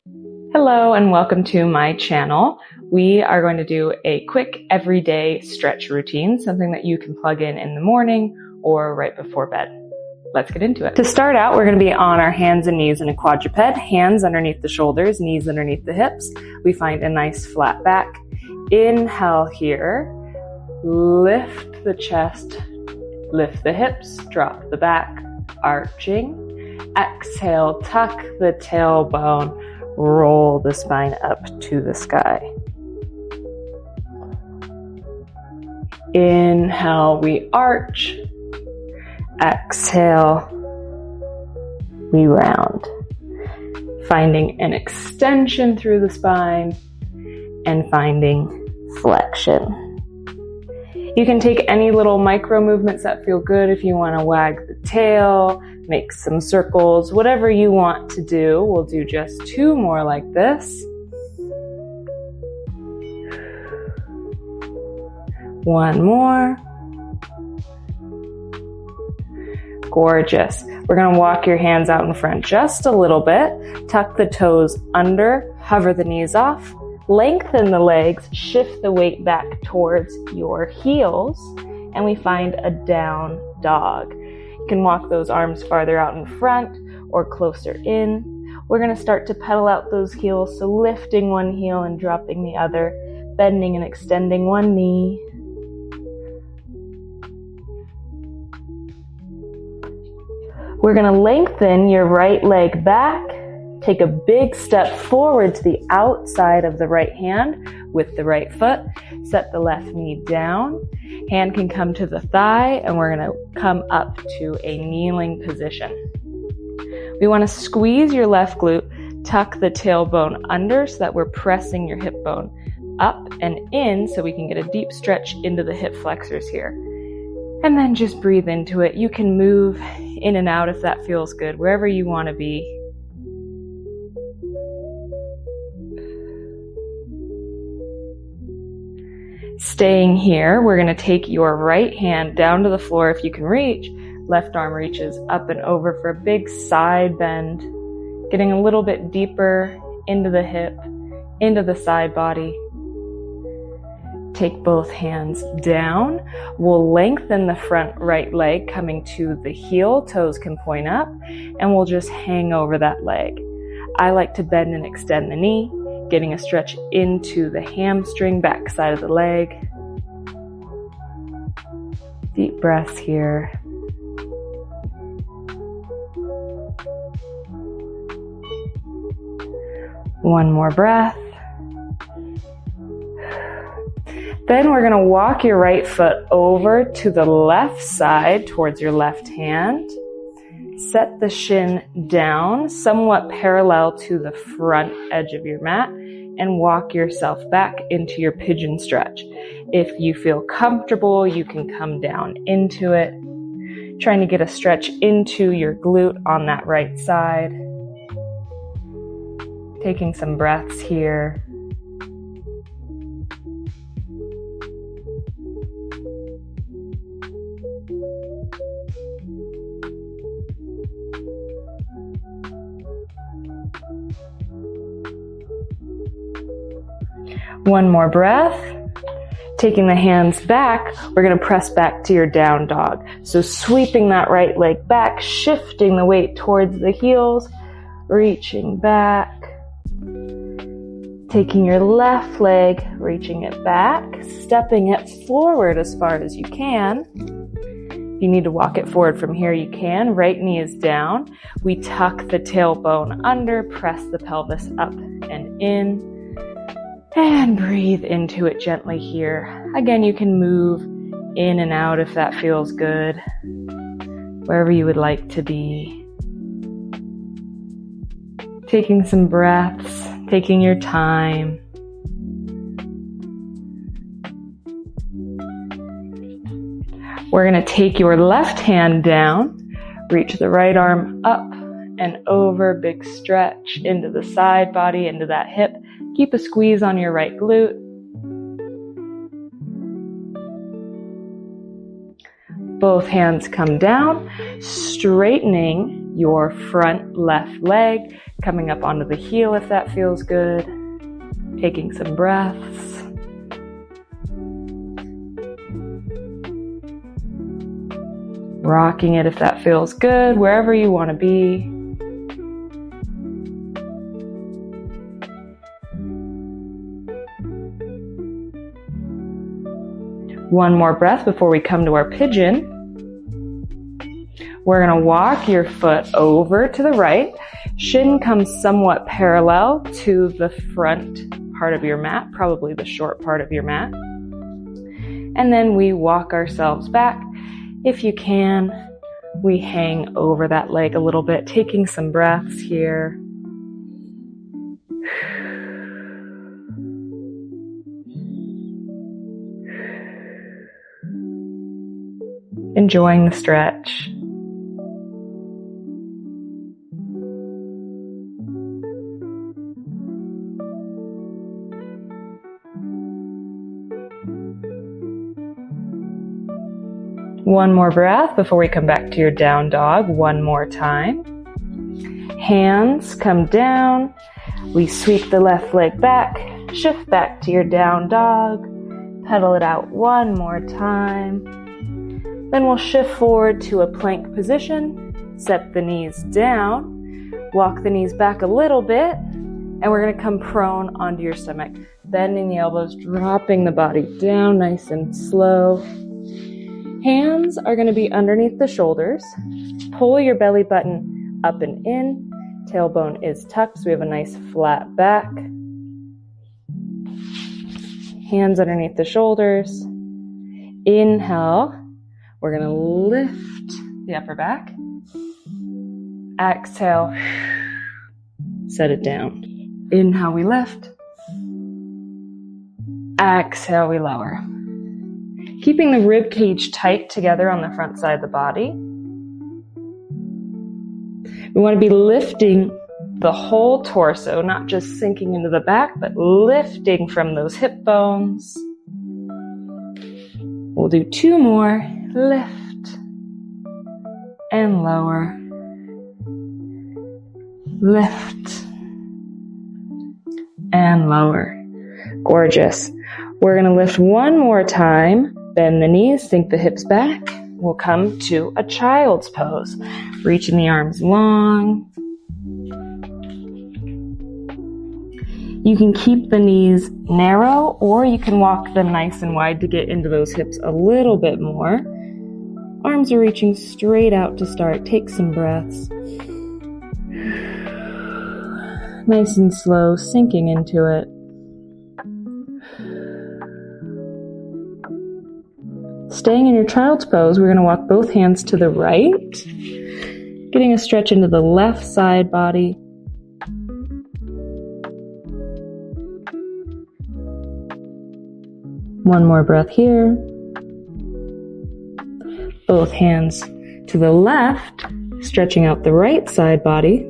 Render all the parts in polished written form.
Hello and welcome to my channel. We are going to do a quick everyday stretch routine, something that you can plug in the morning or right before bed. Let's get into it. To start out, we're going to be on our hands and knees in a quadruped, hands underneath the shoulders, knees underneath the hips. We find a nice flat back. Inhale here, lift the chest, lift the hips, drop the back, arching. Exhale, tuck the tailbone, roll the spine up to the sky. Inhale, we arch. Exhale, we round. Finding an extension through the spine and finding flexion. You can take any little micro movements that feel good if you want to wag the tail, make some circles, whatever you want to do. We'll do just 2 more like this. 1 more. Gorgeous. We're going to walk your hands out in front just a little bit. Tuck the toes under, hover the knees off. Lengthen the legs, shift the weight back towards your heels, and we find a down dog. You can walk those arms farther out in front or closer in. We're going to start to pedal out those heels, so lifting one heel and dropping the other, bending and extending one knee. We're going to lengthen your right leg back. Take a big step forward to the outside of the right hand with the right foot. Set the left knee down. Hand can come to the thigh, and we're going to come up to a kneeling position. We want to squeeze your left glute, tuck the tailbone under so that we're pressing your hip bone up and in so we can get a deep stretch into the hip flexors here. And then just breathe into it. You can move in and out if that feels good, wherever you want to be. Staying here, we're going to take your right hand down to the floor if you can reach. Left arm reaches up and over for a big side bend, getting a little bit deeper into the hip, into the side body. Take both hands down. We'll lengthen the front right leg coming to the heel. Toes can point up, and we'll just hang over that leg. I like to bend and extend the knee, getting a stretch into the hamstring, back side of the leg. Deep breaths here. One more breath. Then we're going to walk your right foot over to the left side towards your left hand. Set the shin down, somewhat parallel to the front edge of your mat, and walk yourself back into your pigeon stretch. If you feel comfortable, you can come down into it, trying to get a stretch into your glute on that right side. Taking some breaths here. One more breath. Taking the hands back, we're going to press back to your down dog. So sweeping that right leg back, shifting the weight towards the heels, reaching back. Taking your left leg, reaching it back, stepping it forward as far as you can. If you need to walk it forward from here, you can. Right knee is down. We tuck the tailbone under, press the pelvis up and in. And breathe into it gently here. Again, you can move in and out if that feels good, wherever you would like to be. Taking some breaths, taking your time. We're going to take your left hand down, reach the right arm up and over, big stretch into the side body, into that hip. Keep a squeeze on your right glute. Both hands come down, straightening your front left leg, coming up onto the heel if that feels good. Taking some breaths. Rocking it if that feels good, wherever you want to be. One more breath before we come to our pigeon. We're going to walk your foot over to the right. Shin comes somewhat parallel to the front part of your mat, probably the short part of your mat. And then we walk ourselves back. If you can, we hang over that leg a little bit, taking some breaths here. Enjoying the stretch. One more breath before we come back to your down dog one more time. Hands come down. We sweep the left leg back, shift back to your down dog, pedal it out one more time. Then we'll shift forward to a plank position, set the knees down, walk the knees back a little bit, and we're going to come prone onto your stomach, bending the elbows, dropping the body down nice and slow. Hands are going to be underneath the shoulders. Pull your belly button up and in. Tailbone is tucked, so we have a nice flat back. Hands underneath the shoulders. Inhale. We're going to lift the upper back. Exhale. Set it down. Inhale, we lift. Exhale, we lower. Keeping the rib cage tight together on the front side of the body. We want to be lifting the whole torso, not just sinking into the back, but lifting from those hip bones. We'll do two more. Lift and lower. Lift and lower. Gorgeous. We're going to lift one more time. Bend the knees, sink the hips back. We'll come to a child's pose. Reaching the arms long. You can keep the knees narrow, or you can walk them nice and wide to get into those hips a little bit more. Arms are reaching straight out to start. Take some breaths. Nice and slow, sinking into it. Staying in your child's pose, we're going to walk both hands to the right, getting a stretch into the left side body. One more breath here. Both hands to the left, stretching out the right side body.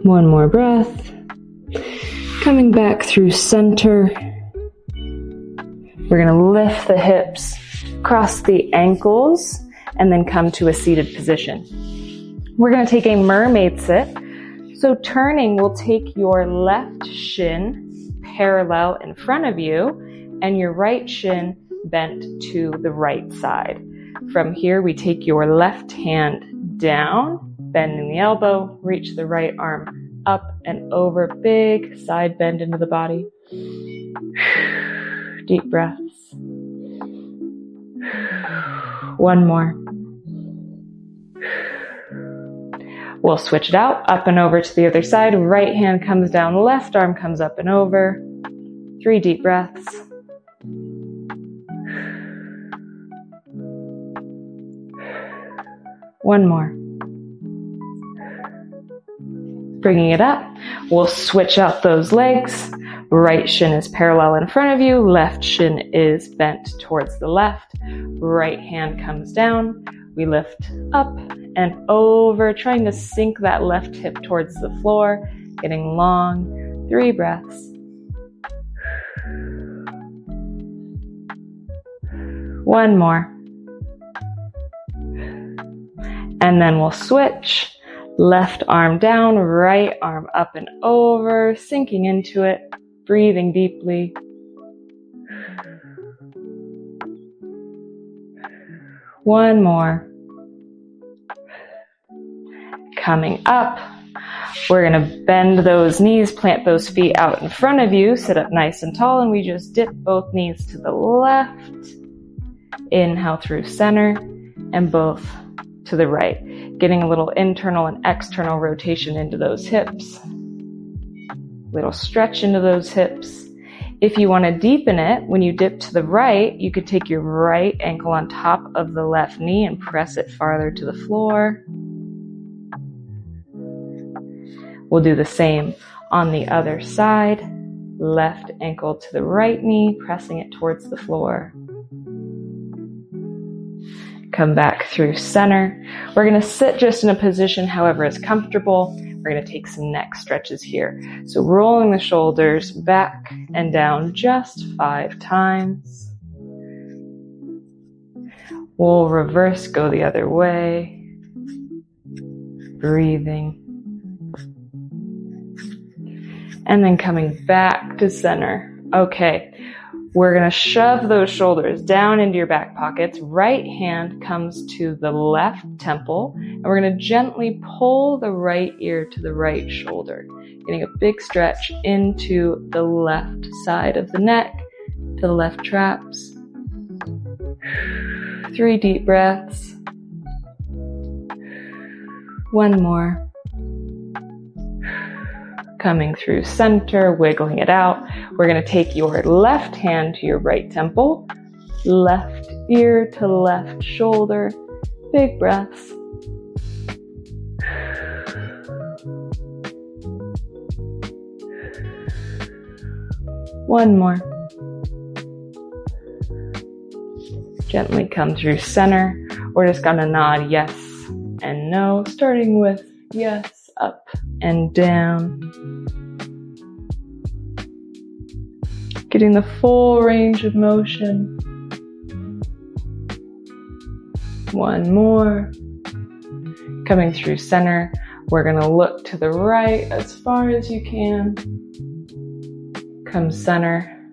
One more breath. Coming back through center. We're going to lift the hips, cross the ankles, and then come to a seated position. We're going to take a mermaid sit. So turning, we'll take your left shin parallel in front of you and your right shin bent to the right side. From here, we take your left hand down, bending the elbow, reach the right arm up and over, big side bend into the body. Deep breaths. One more. We'll switch it out, up and over to the other side. Right hand comes down, left arm comes up and over. 3 deep breaths. One more. Bringing it up, we'll switch out those legs. Right shin is parallel in front of you. Left shin is bent towards the left. Right hand comes down. We lift up and over, trying to sink that left hip towards the floor, getting long. 3 breaths. One more. And then we'll switch. Left arm down, right arm up and over, sinking into it, breathing deeply. One more. Coming up, we're going to bend those knees, plant those feet out in front of you, sit up nice and tall, and we just dip both knees to the left. Inhale through center, and both to the right, getting a little internal and external rotation into those hips. Little stretch into those hips. If you want to deepen it, when you dip to the right, you could take your right ankle on top of the left knee and press it farther to the floor. We'll do the same on the other side. Left ankle to the right knee, pressing it towards the floor. Come back through center. We're going to sit just in a position however is comfortable. We're going to take some neck stretches here. So rolling the shoulders back and down just 5 times. We'll reverse, go the other way. Breathing. And then coming back to center. Okay. We're going to shove those shoulders down into your back pockets. Right hand comes to the left temple, and we're going to gently pull the right ear to the right shoulder, getting a big stretch into the left side of the neck, to the left traps. 3 deep breaths. 1 more. Coming through center, wiggling it out. We're going to take your left hand to your right temple, left ear to left shoulder. Big breaths. One more. Gently come through center. We're just going to nod yes and no, starting with yes, up and down. Getting the full range of motion. 1 more. Coming through center, we're going to look to the right as far as you can. Come center.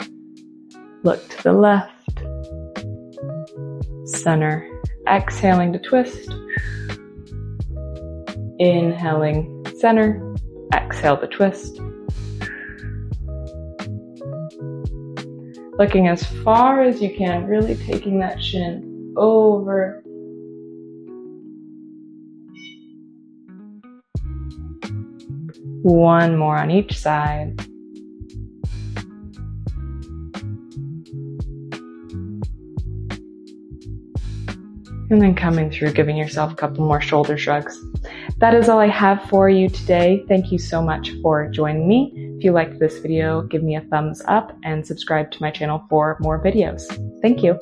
Look to the left. Center. Exhaling to twist. Inhaling center. Exhale to twist. Looking as far as you can, really taking that shin over. One more on each side. And then coming through, giving yourself a couple more shoulder shrugs. That is all I have for you today. Thank you so much for joining me. If you liked this video, give me a thumbs up and subscribe to my channel for more videos. Thank you.